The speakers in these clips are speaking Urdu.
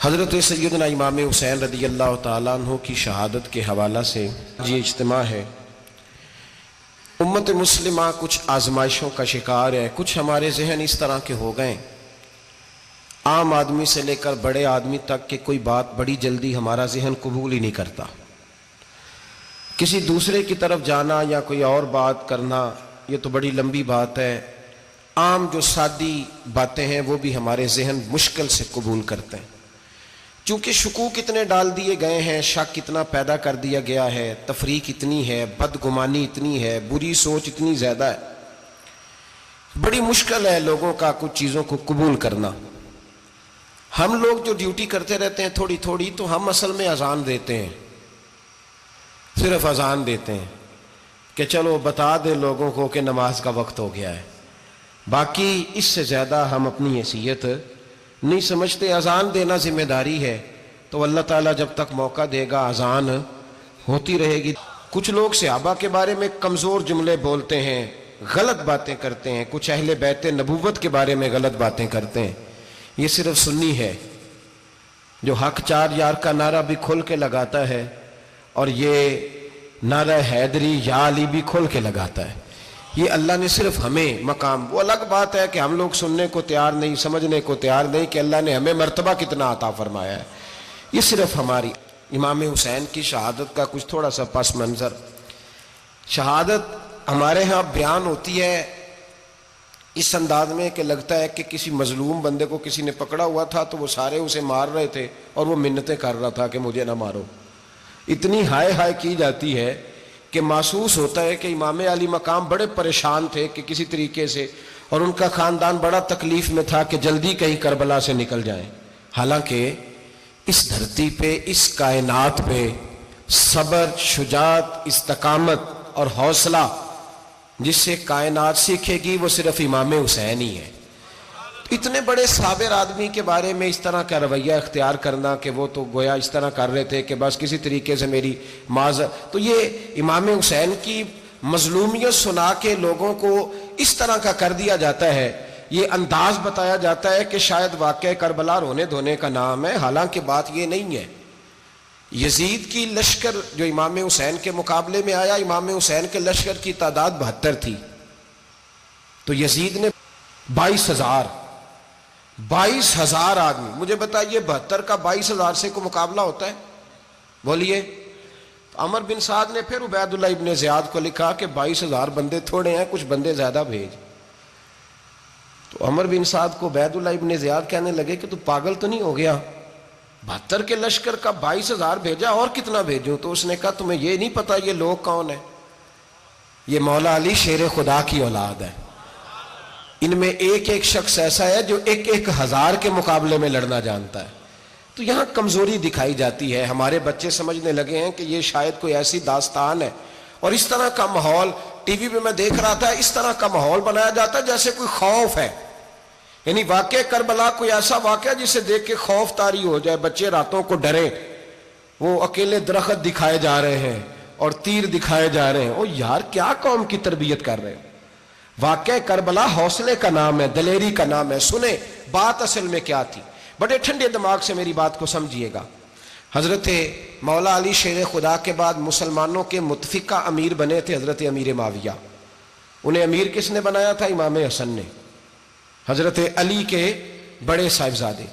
حضرت سیدنا امام حسین رضی اللہ تعالیٰ عنہ کی شہادت کے حوالہ سے یہ اجتماع ہے۔ امت مسلمہ کچھ آزمائشوں کا شکار ہے، کچھ ہمارے ذہن اس طرح کے ہو گئے، عام آدمی سے لے کر بڑے آدمی تک کہ کوئی بات بڑی جلدی ہمارا ذہن قبول ہی نہیں کرتا۔ کسی دوسرے کی طرف جانا یا کوئی اور بات کرنا یہ تو بڑی لمبی بات ہے، عام جو سادی باتیں ہیں وہ بھی ہمارے ذہن مشکل سے قبول کرتے ہیں۔ چونکہ شکوک اتنے ڈال دیے گئے ہیں، شک اتنا پیدا کر دیا گیا ہے، تفریق اتنی ہے، بدگمانی اتنی ہے، بری سوچ اتنی زیادہ ہے، بڑی مشکل ہے لوگوں کا کچھ چیزوں کو قبول کرنا۔ ہم لوگ جو ڈیوٹی کرتے رہتے ہیں تھوڑی تھوڑی، تو ہم اصل میں اذان دیتے ہیں، صرف اذان دیتے ہیں کہ چلو بتا دے لوگوں کو کہ نماز کا وقت ہو گیا ہے، باقی اس سے زیادہ ہم اپنی حیثیت نہیں سمجھتے۔ اذان دینا ذمہ داری ہے، تو اللہ تعالیٰ جب تک موقع دے گا اذان ہوتی رہے گی۔ کچھ لوگ صحابہ کے بارے میں کمزور جملے بولتے ہیں، غلط باتیں کرتے ہیں، کچھ اہل بیت نبوت کے بارے میں غلط باتیں کرتے ہیں۔ یہ صرف سنی ہے جو حق چار یار کا نعرہ بھی کھل کے لگاتا ہے، اور یہ نعرہ حیدری یا علی بھی کھل کے لگاتا ہے۔ یہ اللہ نے صرف ہمیں مقام، وہ الگ بات ہے کہ ہم لوگ سننے کو تیار نہیں، سمجھنے کو تیار نہیں کہ اللہ نے ہمیں مرتبہ کتنا عطا فرمایا ہے۔ یہ صرف ہماری امام حسین کی شہادت کا کچھ تھوڑا سا پس منظر۔ شہادت ہمارے ہاں بیان ہوتی ہے اس انداز میں کہ لگتا ہے کہ کسی مظلوم بندے کو کسی نے پکڑا ہوا تھا تو وہ سارے اسے مار رہے تھے اور وہ منتیں کر رہا تھا کہ مجھے نہ مارو۔ اتنی ہائے ہائے کی جاتی ہے کہ محسوس ہوتا ہے کہ امام علی مقام بڑے پریشان تھے کہ کسی طریقے سے، اور ان کا خاندان بڑا تکلیف میں تھا کہ جلدی کہیں کربلا سے نکل جائیں۔ حالانکہ اس دھرتی پہ، اس کائنات پہ صبر، شجاعت، استقامت اور حوصلہ جس سے کائنات سیکھے گی وہ صرف امام حسین ہی ہے۔ اتنے بڑے صابر آدمی کے بارے میں اس طرح کا رویہ اختیار کرنا کہ وہ تو گویا اس طرح کر رہے تھے کہ بس کسی طریقے سے میری تو یہ امام حسین کی مظلومیت سنا کے لوگوں کو اس طرح کا کر دیا جاتا ہے، یہ انداز بتایا جاتا ہے کہ شاید واقعہ کربلا رونے دھونے کا نام ہے، حالانکہ بات یہ نہیں ہے۔ یزید کی لشکر جو امام حسین کے مقابلے میں آیا، امام حسین کے لشکر کی تعداد 72 تھی، تو یزید نے 22,000 آدمی، مجھے بتائیے 72 کا 22,000 سے کو مقابلہ ہوتا ہے؟ بولیے۔ عمر بن سعد نے پھر عبید اللہ ابن زیاد کو لکھا کہ 22,000 بندے تھوڑے ہیں، کچھ بندے زیادہ بھیج۔ تو عمر بن سعد کو عبید اللہ ابن زیاد کہنے لگے کہ تو پاگل تو نہیں ہو گیا، 72 کے لشکر کا 22,000 بھیجا، اور کتنا بھیجوں؟ تو اس نے کہا تمہیں یہ نہیں پتا یہ لوگ کون ہیں؟ یہ مولا علی شیر خدا کی اولاد ہے، ان میں ایک ایک شخص ایسا ہے جو 1,000 کے مقابلے میں لڑنا جانتا ہے۔ تو یہاں کمزوری دکھائی جاتی ہے، ہمارے بچے سمجھنے لگے ہیں کہ یہ شاید کوئی ایسی داستان ہے، اور اس طرح کا ماحول ٹی وی پہ میں دیکھ رہا تھا، اس طرح کا ماحول بنایا جاتا ہے جیسے کوئی خوف ہے، یعنی واقع کربلا کوئی ایسا واقعہ جسے دیکھ کے خوف طاری ہو جائے، بچے راتوں کو ڈریں، وہ اکیلے درخت دکھائے جا رہے ہیں اور تیر دکھائے جا رہے ہیں۔ او یار کیا قوم کی تربیت کر رہے ہیں؟ واقعہ کربلا حوصلے کا نام ہے، دلیری کا نام ہے۔ سنیں بات اصل میں کیا تھی، بڑے ٹھنڈے دماغ سے میری بات کو سمجھیے گا۔ حضرت مولا علی شیر خدا کے بعد مسلمانوں کے متفقہ امیر بنے تھے حضرت امیر معاویہ۔ انہیں امیر کس نے بنایا تھا؟ امام حسن نے، حضرت علی کے بڑے صاحبزادے۔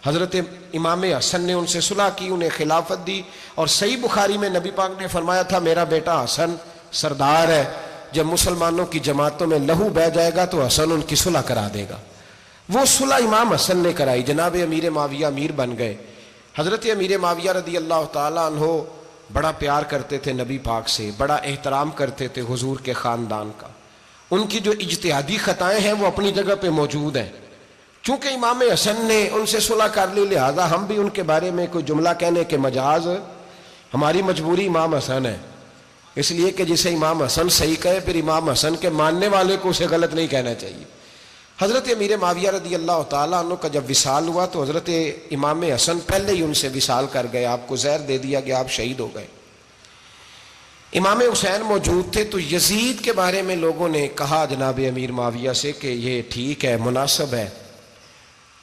حضرت امام حسن نے ان سے صلح کی، انہیں خلافت دی، اور صحیح بخاری میں نبی پاک نے فرمایا تھا میرا بیٹا حسن سردار ہے، جب مسلمانوں کی جماعتوں میں لہو بہہ جائے گا تو حسن ان کی صلح کرا دے گا۔ وہ صلح امام حسن نے کرائی، جناب امیر معاویہ امیر بن گئے۔ حضرت امیر معاویہ رضی اللہ تعالیٰ عنہ بڑا پیار کرتے تھے نبی پاک سے، بڑا احترام کرتے تھے حضور کے خاندان کا۔ ان کی جو اجتہادی خطائیں ہیں وہ اپنی جگہ پہ موجود ہیں، چونکہ امام حسن نے ان سے صلح کر لی، لہذا ہم بھی ان کے بارے میں کوئی جملہ کہنے کے مجاز، ہماری مجبوری امام حسن ہے، اس لیے کہ جسے امام حسن صحیح کہے پھر امام حسن کے ماننے والے کو اسے غلط نہیں کہنا چاہیے۔ حضرت امیر معاویہ رضی اللہ تعالیٰ عنہ کا جب وصال ہوا تو حضرت امام حسن پہلے ہی ان سے وصال کر گئے، آپ کو زہر دے دیا گیا، آپ شہید ہو گئے۔ امام حسین موجود تھے، تو یزید کے بارے میں لوگوں نے کہا جناب امیر معاویہ سے کہ یہ ٹھیک ہے، مناسب ہے،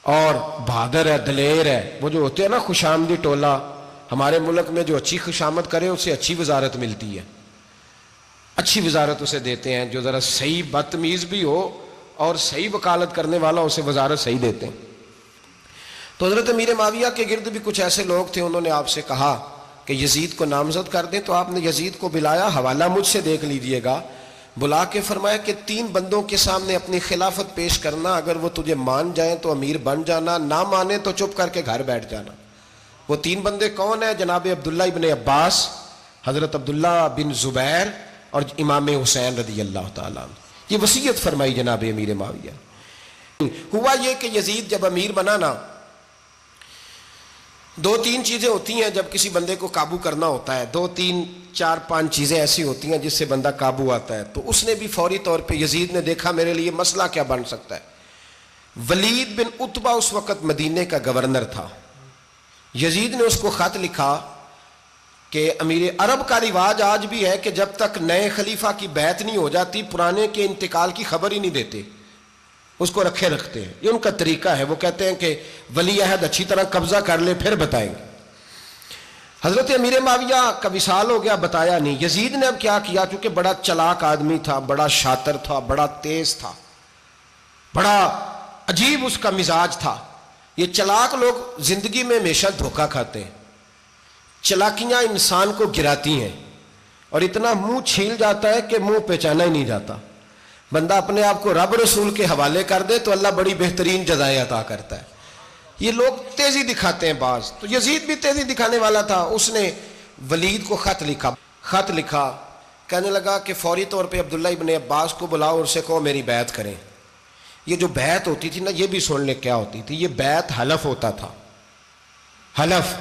اور بہادر ہے، دلیر ہے. وہ جو ہوتے ہیں نا خوش آمدی ٹولہ، ہمارے ملک میں جو اچھی خوشامد کرے اسے اچھی وزارت ملتی ہے، اچھی وزارت اسے دیتے ہیں. جو ذرا صحیح بدتمیز بھی ہو اور صحیح وکالت کرنے والا اسے وزارت صحیح دیتے ہیں. تو حضرت امیر معاویہ کے گرد بھی کچھ ایسے لوگ تھے، انہوں نے آپ سے کہا کہ یزید کو نامزد کر دیں. تو آپ نے یزید کو بلایا، حوالہ مجھ سے دیکھ لیجئے گا. بلا کے فرمایا کہ 3 بندوں کے سامنے اپنی خلافت پیش کرنا، اگر وہ تجھے مان جائیں تو امیر بن جانا، نہ مانے تو چپ کر کے گھر بیٹھ جانا. وہ 3 بندے کون ہیں؟ جناب عبداللہ ابن عباس، حضرت عبداللہ بن زبیر اور امام حسین رضی اللہ تعالیٰ عنہ. یہ وصیت فرمائی جناب امیر معاویہ. ہوا یہ کہ یزید جب امیر بنا نا، 2-3 چیزیں ہوتی ہیں جب کسی بندے کو قابو کرنا ہوتا ہے، 2-3 4-5 چیزیں ایسی ہوتی ہیں جس سے بندہ قابو آتا ہے. تو اس نے بھی فوری طور پہ، یزید نے دیکھا میرے لیے مسئلہ کیا بن سکتا ہے. ولید بن عتبہ اس وقت مدینے کا گورنر تھا. یزید نے اس کو خط لکھا کہ امیر عرب کا رواج آج بھی ہے کہ جب تک نئے خلیفہ کی بیعت نہیں ہو جاتی پرانے کے انتقال کی خبر ہی نہیں دیتے، اس کو رکھے رکھتے ہیں. یہ ان کا طریقہ ہے. وہ کہتے ہیں کہ ولی عہد اچھی طرح قبضہ کر لے پھر بتائیں گے. حضرت امیر معاویہ کا وصال ہو گیا، بتایا نہیں. یزید نے اب کیا کیا، چونکہ بڑا چلاک آدمی تھا، بڑا شاطر تھا، بڑا تیز تھا، بڑا عجیب اس کا مزاج تھا. یہ چلاک لوگ زندگی میں ہمیشہ دھوکہ کھاتے ہیں. چلاکیاں انسان کو گراتی ہیں اور اتنا منہ چھیل جاتا ہے کہ منہ پہچانا ہی نہیں جاتا. بندہ اپنے آپ کو رب رسول کے حوالے کر دے تو اللہ بڑی بہترین جزائیں عطا کرتا ہے. یہ لوگ تیزی دکھاتے ہیں بعض. تو یزید بھی تیزی دکھانے والا تھا. اس نے ولید کو خط لکھا کہنے لگا کہ فوری طور پہ عبداللہ ابن عباس کو بلاؤ اور اسے کہو میری بیعت کریں. یہ جو بیعت ہوتی تھی نا، یہ بھی سن لے کیا ہوتی تھی. یہ بیعت حلف ہوتا تھا. حلف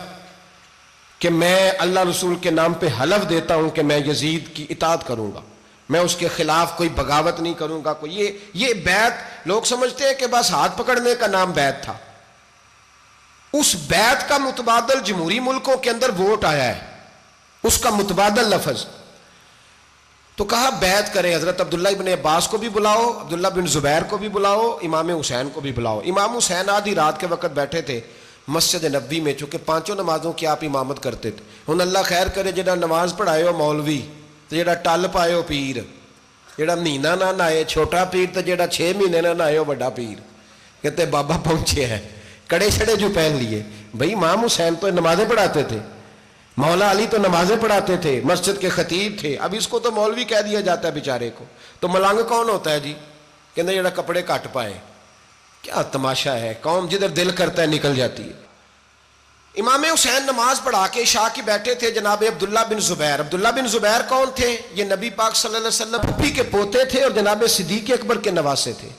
کہ میں اللہ رسول کے نام پہ حلف دیتا ہوں کہ میں یزید کی اطاعت کروں گا، میں اس کے خلاف کوئی بغاوت نہیں کروں گا. یہ بیعت لوگ سمجھتے ہیں کہ بس ہاتھ پکڑنے کا نام بیعت تھا. اس بیعت کا متبادل جمہوری ملکوں کے اندر ووٹ آیا ہے، اس کا متبادل لفظ. تو کہا بیعت کرے. حضرت عبداللہ ابن عباس کو بھی بلاؤ، عبداللہ بن زبیر کو بھی بلاؤ، امام حسین کو بھی بلاؤ. امام حسین آدھی رات کے وقت بیٹھے تھے مسجد نبوی میں، چونکہ 5 نمازوں کی آپ امامت کرتے تھے. ہن اللہ خیر کرے جڑا نماز پڑھائے ہو مولوی تو جڑا ٹل پائے ہو پیر، جڑا مہینہ نہ نہائے چھوٹا پیر تو جڑا 6 مہینے نہ نہائے ہو بڑا پیر. کہتے بابا پہنچے ہیں، کڑے چھڑے جو پہن لیے. بھائی امام حسین تو نمازیں پڑھاتے تھے، مولا علی تو نمازیں پڑھاتے تھے، مسجد کے خطیب تھے. اب اس کو تو مولوی کہہ دیا جاتا ہے بیچارے کو. تو ملنگ کون ہوتا ہے جی؟ کہتے جڑا کپڑے کٹ پائے. کیا تماشا ہے، قوم جدھر دل کرتا ہے نکل جاتی ہے. امام حسین نماز پڑھا کے عشاء کی بیٹھے تھے جناب عبداللہ بن زبیر. عبداللہ بن زبیر کون تھے؟ یہ نبی پاک صلی اللہ علیہ وسلم پھپھی کے پوتے تھے اور جناب صدیق اکبر کے نواسے تھے.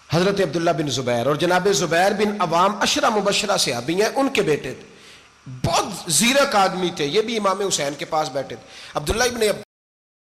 حضرت عبداللہ بن زبیر اور جناب زبیر بن عوام عشرہ مبشرہ صحابی ہیں، ان کے بیٹے تھے. بہت زیرک آدمی تھے. یہ بھی امام حسین کے پاس بیٹھے تھے. عبداللہ ابن